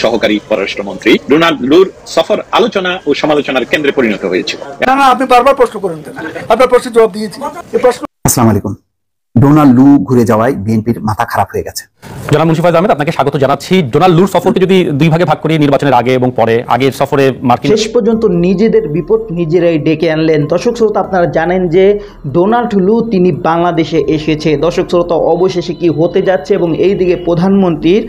সহকারী পররাষ্ট্রমন্ত্রী ডোনাল্ড লুর সফর আলোচনা ও সমালোচনার কেন্দ্রে পরিণত হয়েছিল। না, আপনি বারবার প্রশ্ন করেন, আপনার প্রশ্নের জবাব দিয়েছি। আসসালামু আলাইকুম। ডোনাল্ড লু ঘুরে যাওয়ায় বিএনপির মাথা খারাপ হয়ে গেছে। জনাব মুশফিক আহমেদ, আপনাকে স্বাগত জানাচ্ছি। ডোনাল্ড লুর সফরকে যদি দুই ভাগে ভাগ করি, নির্বাচনের আগে এবং পরে, আগের সফরে মার্কিন শেষ পর্যন্ত নিজেদের বিপদ নিজেরাই ডেকে আনলেন। দর্শক শ্রোতা, আপনারা জানেন যে ডোনাল্ড লু তিনি বাংলাদেশে এসেছে। দর্শক শ্রোতা, অবশেষে কি হতে যাচ্ছে এবং এই দিকে প্রধানমন্ত্রীর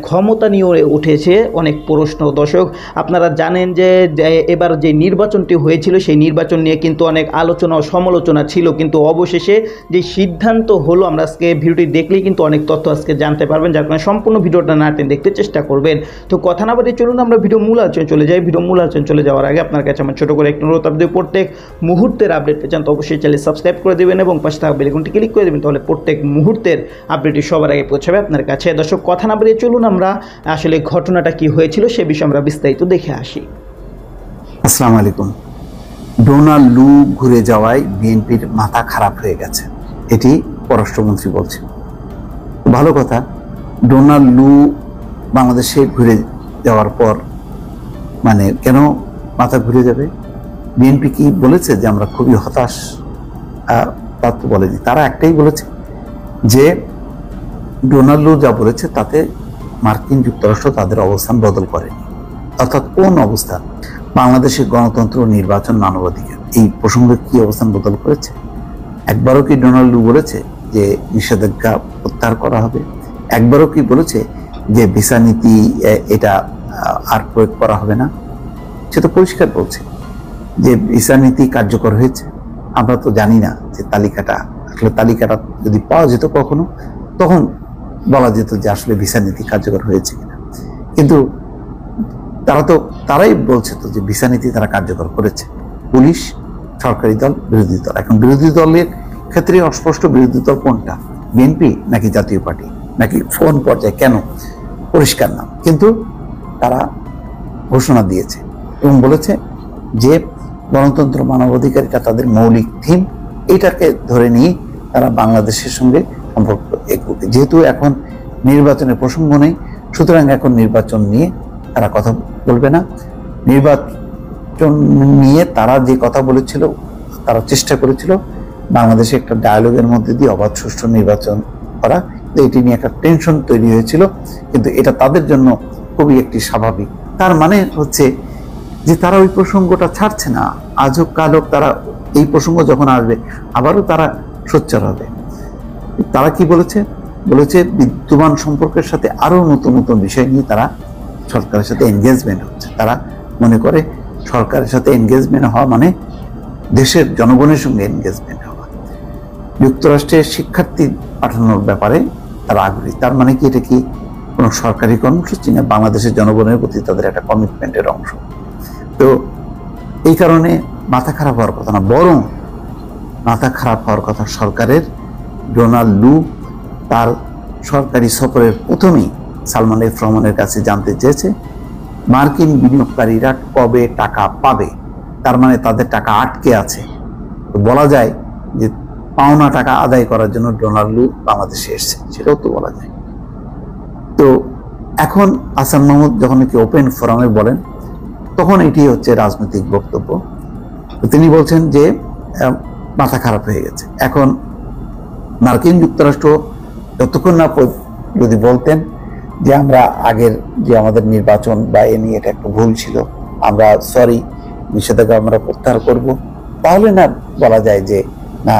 ক্ষমতা নিয়ে উঠেছে অনেক প্রশ্ন। দর্শক, আপনারা জানেন যে এবার যে নির্বাচনটি হয়েছিল সেই নির্বাচন নিয়ে কিন্তু অনেক আলোচনা ও সমালোচনা ছিল, কিন্তু অবশেষে যে সিদ্ধান্ত হলো, আমরা আজকে ভিডিওটি দেখলেই কিন্তু অনেক তথ্য আজকে জানতে পারবেন, যার কারণে সম্পূর্ণ ভিডিওটা না টেনে দেখতে চেষ্টা করবেন। তো কথা না বাড়িয়ে চলুন আমরা ভিডিও মূল আলোচনায় চলে যাই। ভিডিও মূল আলোচনায় চলে যাওয়ার আগে আপনার কাছে আমার ছোট করে একটু অনুরোধ, আপনি প্রত্যেক মুহূর্তের আপডেট পেয়ে যান তো অবশ্যই চ্যানেল সাবস্ক্রাইব করে দেবেন এবং পাশে থাকা বেল আইকনটি ক্লিক করে দেবেন, তাহলে প্রত্যেক মুহূর্তের আপডেটটি সবার আগে পৌঁছাবে আপনার কাছে। দর্শক, কথা না বাড়িয়ে চলুন আমরা আসলে ঘটনাটা কি হয়েছিল সে বিষয়ে আমরা বিস্তারিত দেখে আসি। আসসালামু আলাইকুম। ডোনাল্ড লু ঘুরে যাওয়ায় বিএনপির মাথা খারাপ হয়ে গেছে, এটি পররাষ্ট্রমন্ত্রী বলছেন। ভালো কথা। ডোনাল্ড লু বাংলাদেশে ঘুরে যাওয়ার পর মানে কেন মাথা ঘুরে যাবে? বিএনপি কি বলেছে যে আমরা খুবই হতাশ? তা তো বলেনি। তারা একটাই বলেছে যে ডোনাল্ড লু যা বলেছে তাতে মার্কিন যুক্তরাষ্ট্র তাদের অবস্থান বদল করেনি। অর্থাৎ কোন অবস্থান? বাংলাদেশের গণতন্ত্র, নির্বাচন, মানবাধিকার, এই প্রসঙ্গে কি অবস্থান বদল করেছে? একবারও কি ডোনাল্ড লু বলেছে যে নিষেধাজ্ঞা প্রত্যাহার করা হবে? একবারও কি বলেছে যে ভিসা নীতি এটা আর প্রয়োগ করা হবে না? সে তো পরিষ্কার বলছে যে ভিসা নীতি কার্যকর হয়েছে। আমরা তো জানি না যে তালিকাটা আসলে, তালিকাটা যদি পাওয়া যেত কখনো, তখন বলা যেত যে আসলে ভিসা নীতি কার্যকর হয়েছে কিনা। কিন্তু তারাই বলছে তো যে ভিসা নীতি তারা কার্যকর করেছে। পুলিশ, সরকারি দল, বিরোধী দল। এখন বিরোধী দলের ক্ষেত্রে অস্পষ্ট বিরোধী দল কোনটা? বিএনপি নাকি জাতীয় পার্টি নাকি ফোন পর্যায়ে? কেন পরিষ্কার না, কিন্তু তারা ঘোষণা দিয়েছে এবং বলেছে যে গণতন্ত্র, মানবাধিকার এটা তাদের মৌলিক থিম। এটাকে ধরে নিয়ে তারা বাংলাদেশের সঙ্গে সম্পর্ক এগোবে। যেহেতু এখন নির্বাচনের প্রসঙ্গ নেই, সুতরাং এখন নির্বাচন নিয়ে তারা কথা বলবে না। নির্বাচন নিয়ে তারা যে কথা বলেছিল, তারা চেষ্টা করেছিল বাংলাদেশে একটা ডায়ালগের মধ্যে দিয়ে অবাধ সুষ্ঠু নির্বাচন করা। এটি নিয়ে একটা টেনশন তৈরি হয়েছিল, কিন্তু এটা তাদের জন্য খুবই একটি স্বাভাবিক। তার মানে হচ্ছে যে তারা ওই প্রসঙ্গটা ছাড়ছে না। আজ হোক কাল হোক, তারা এই প্রসঙ্গ যখন আসবে আবারও তারা সোচ্চার হবে। তারা কি বলেছে? বলেছে বিদ্যমান সম্পর্কের সাথে আরো নতুন নতুন বিষয় নিয়ে তারা সরকারের সাথে এনগেজমেন্ট হচ্ছে। তারা মনে করে সরকারের সাথে এনগেজমেন্ট হওয়া মানে দেশের জনগণের সঙ্গে এনগেজমেন্ট হওয়া। যুক্তরাষ্ট্রের শিক্ষার্থী পাঠানোর ব্যাপারে তারা আগ্রহী। তার মানে কি এটা কি কোনো সরকারি কর্মসূচি না বাংলাদেশের জনগণের প্রতি তাদের একটা কমিটমেন্টের অংশ? তো এই কারণে মাথা খারাপ হওয়ার কথা না, বরং মাথা খারাপ হওয়ার কথা সরকারের। ডোনাল্ড লু তার সরকারি সফরের প্রথমেই সালমান এফ রহমানের কাছে জানতে চেয়েছে মার্কিন বিনিয়োগকারীরা কবে টাকা পাবে। তার মানে তাদের টাকা আটকে আছে। বলা যায় যে পাওনা টাকা আদায় করার জন্য ডোনাল্ড লু বাংলাদেশে এসেছে, সেটাও তো বলা যায়। তো এখন হাসান মাহমুদ যখন কি ওপেন ফোরামে বলেন, তখন এটি হচ্ছে রাজনৈতিক বক্তব্য। তিনি বলছেন যে মাথা খারাপ হয়ে গেছে। এখন মার্কিন যুক্তরাষ্ট্র যতক্ষণ না যদি বলতেন যে আমরা আগের যে আমাদের নির্বাচন বা এ নিয়ে এটা একটা ভুল ছিল, আমরা সরি, নিষেধাজ্ঞা আমরা প্রত্যাহার করব, তাহলে না বলা যায় যে না,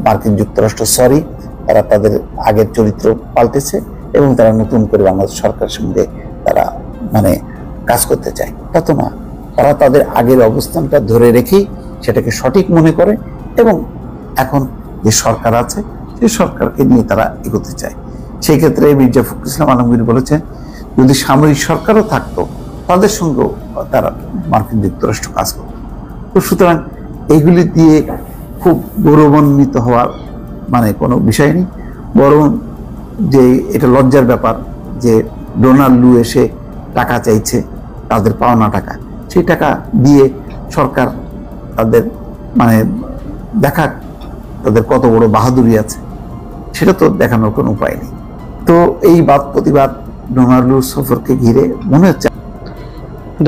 মার্কিন যুক্তরাষ্ট্র সরি, তারা তাদের আগের চরিত্র পাল্টেছে এবং তারা নতুন করে বাংলাদেশ সরকারের সঙ্গে তারা মানে কাজ করতে চায়। তা তো না, তারা তাদের আগের অবস্থানটা ধরে রেখেই সেটাকে সঠিক মনে করে এবং এখন যে সরকার আছে সেই সরকারকে নিয়ে তারা এগোতে চায়। সেই ক্ষেত্রে মির্জা ফখরুল ইসলাম আলমগীর বলেছেন যদি সামরিক সরকারও থাকতো তাদের সঙ্গেও তারা মার্কিন যুক্তরাষ্ট্র কাজ করত। তো সুতরাং এইগুলি দিয়ে খুব গৌরবান্বিত হওয়ার মানে কোনো বিষয় নেই, বরং যে এটা লজ্জার ব্যাপার যে ডোনাল্ড লু এসে টাকা চাইছে, তাদের পাওনা টাকা, সেই টাকা দিয়ে সরকার তাদের মানে দেখাক তাদের কত বড় বাহাদুরি আছে, সেটা তো দেখানোর কোনো উপায় নেই। তো এই বাদ প্রতিবাদ ডোনাল্ড লুর সফরকে ঘিরে মনে হচ্ছে।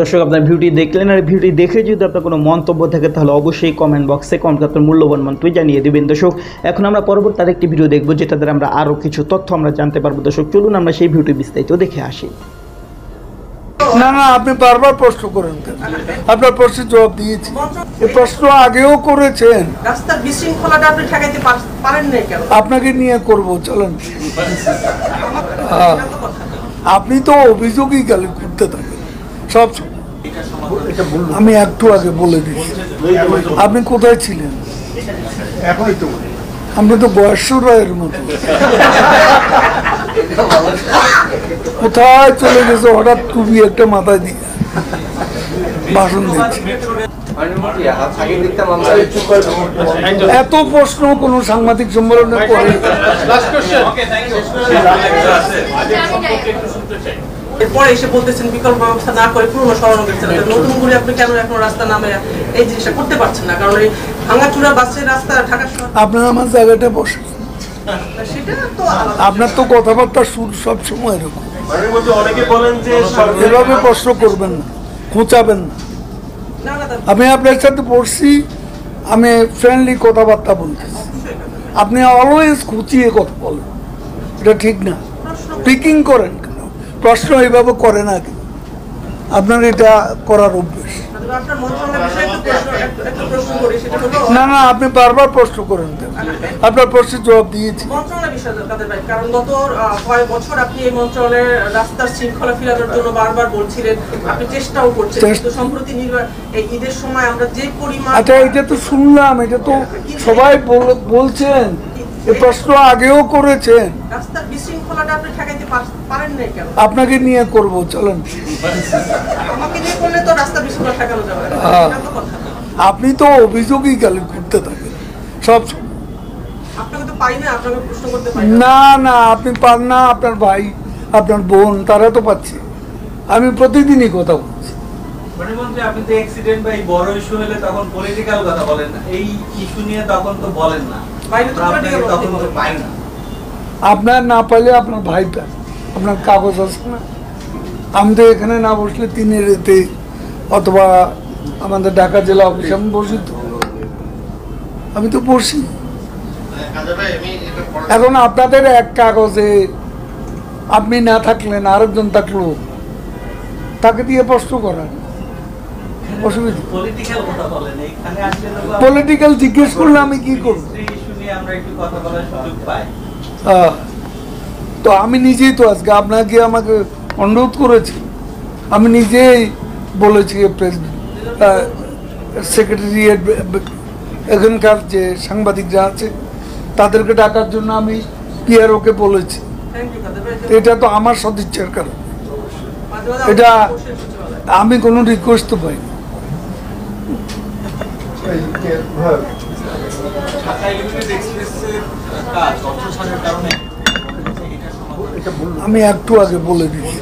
দর্শক, আপনার ভিডিওটি দেখলেন, আর ভিডিওটি দেখে যদি আপনার কোনো মন্তব্য থাকে তাহলে অবশ্যই কমেন্ট বক্সে আপনার মূল্যবান মন্তব্য জানিয়ে দেবেন। দর্শক, এখন আমরা পরবর্তী আরেকটি ভিডিও দেখবো, যেটা দ্বারা আমরা আরও কিছু তথ্য আমরা জানতে পারবো। দর্শক, চলুন আমরা সেই ভিডিওটি বিস্তারিত দেখে আসি। না না, আপনি বারবার প্রশ্ন করেন কেন? আপনার প্রশ্নের জবাব দিয়েছি। এই প্রশ্ন আগেও করেছেন। রাস্তার বিশৃঙ্খলাটা আপনি ঠেকাইতে পারেন না কেন? আপনাকে নিয়ে করব, চলেন। আপনি তো অভিযোগই গালি করতে থাকেন সব সময়। আমি একটু আগে বলে দিচ্ছি, আপনি কোথায় ছিলেন? আপনি তো গয়েশ্বর রায়ের মতো কোথায় চলে গেছে হঠাৎ, খুবই একটা মাথায় দিয়ে ভাষণ দিচ্ছে। এত প্রশ্ন কোন সাংবাদিক সম্মেলনে করে? এরপরে এসে বলতেছেন বিকল্প ব্যবস্থা না করে পুরনো সরানো গেছে, নতুন করে আপনি কেন এখন রাস্তা নামে এই জিনিসটা করতে পারছেন না? কারণ এই ভাঙাচুরা বাসের রাস্তা ঢাকা শহর। আপনার আমার জায়গাটা বসে, সেটা তো আপনার তো কথাবার্তা সুর সব সময় এরকম। অনেকে বলেন যে এভাবে প্রশ্ন করবেন না, খোঁচাবেন না। আমি আপনার সাথে পড়ছি, আমি ফ্রেন্ডলি কথাবার্তা বলতেছি, আপনি অলওয়েজ খুঁচিয়ে কথা বলেন, এটা ঠিক না। পিকিং করেন কেন? প্রশ্ন এইভাবে করে না কেন? আপনার এটা করার অভ্যেস। আপনার মন্ত্রণালয়ের বিষয়ে একটা প্রশ্ন করি, সেটা হলো না না, আপনি বারবার প্রশ্ন করেন কেন? আপনার প্রশ্নের জবাব দিয়েছি। মন্ত্রণালয়ের বিষয়ে কাদের ভাই, কারণ গত কয়েক বছর আপনি এই মন্ত্রণালয়ের রাস্তার শৃঙ্খলা ফিরানোর জন্য বারবার বলছিলেন, আপনি চেষ্টাও করছেন, কিন্তু সম্প্রতি এই ঈদের সময় আমরা যে পরিমাণ। আচ্ছা, এটা তো শুনলাম, এটা তো সবাই বলছেন, এই প্রশ্ন আগেও করেছেন। রাস্তার বিশৃঙ্খলাটা আপনি ঠেকাইতে পারেন না কেন? আপনাকে নিয়ে করব, চলেন। আমাকে নিয়ে করলে তো রাস্তার বিশৃঙ্খলা ঠেকানো যাবে না, এটা তো কথা। আপনি তো অভিযোগই গালি করতে থাকেন সব সময়। আপনাকে তো পাই না, আপনাকে প্রশ্ন করতে পারি না না, আপনি পান না, আপনার ভাই আপনার বোন তারা তো পাচ্ছে। আমি প্রতিদিনই কথা বলছি। প্রধানমন্ত্রী, আপনি তো অ্যাক্সিডেন্ট বা বড় ইস্যু হলে তখন পলিটিক্যাল কথা বলেন না, এই ইস্যু নিয়ে তখন তো বলেন না, তখন তো পাই না। আপনার না পাইলে আপনার ভাই পান, আপনার কাগজ আছে না? আমি তো এখানে না বসলে 3 রেতে অথবা আমাদের ঢাকা জেলা অফিসে আমি বসি, তো আমি তো বসি। এখন আপনাদের এক কাগজে আপনি না থাকলেন, আরেকজন থাকলো, তাকে দিয়ে প্রশ্ন করার অসুবিধা। পলিটিক্যাল জিজ্ঞেস করলে আমি কি করব? তো আমি নিজেই তো আজকে আপনাকে আমাকে অনুরোধ করেছি, আমি নিজেই বলেছি সেক্রেটারিয়েট এখানকার যে সাংবাদিকরা আছে তাদেরকে ডাকার জন্য আমি পিআরওকে বলেছি। এটা তো আমার সদিচ্ছার কারণ, এটা আমি কোনো রিকোয়েস্ট তো পাইনি। আমি একটু আগে বলে দিচ্ছি।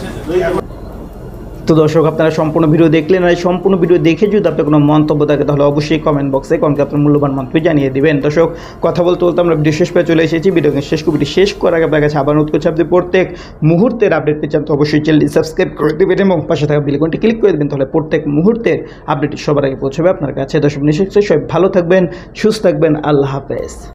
তো দর্শক, আপনারা সম্পূর্ণ ভিডিও দেখলেন, আর সম্পূর্ণ ভিডিও দেখে যদি আপনার কোনো মন্তব্য থাকে তাহলে অবশ্যই কমেন্ট বক্সে আপনার মূল্যবান মন্তব্য জানিয়ে দিবেন। দর্শক, কথা বলতে বলতে আমরা ভিডিও শেষ পেয়ে চলে এসেছি। ভিডিওটি শেষ করার আগে আপনার কাছে আবার অনুরোধ করছি, আপনি প্রত্যেক মুহূর্তের আপডেট পেয়ে চান তো অবশ্যই চ্যানেলটি সাবস্ক্রাইব করে দেবেন এবং পাশে থাকা বেল আইকনটি ক্লিক করে দেবেন, তাহলে প্রত্যেক মুহূর্তের আপডেট সবার আগে পৌঁছবে আপনার কাছে। দর্শক, নিশ্চয়ই সবাই ভালো থাকবেন, সুস্থ থাকবেন। আল্লাহ হাফেজ।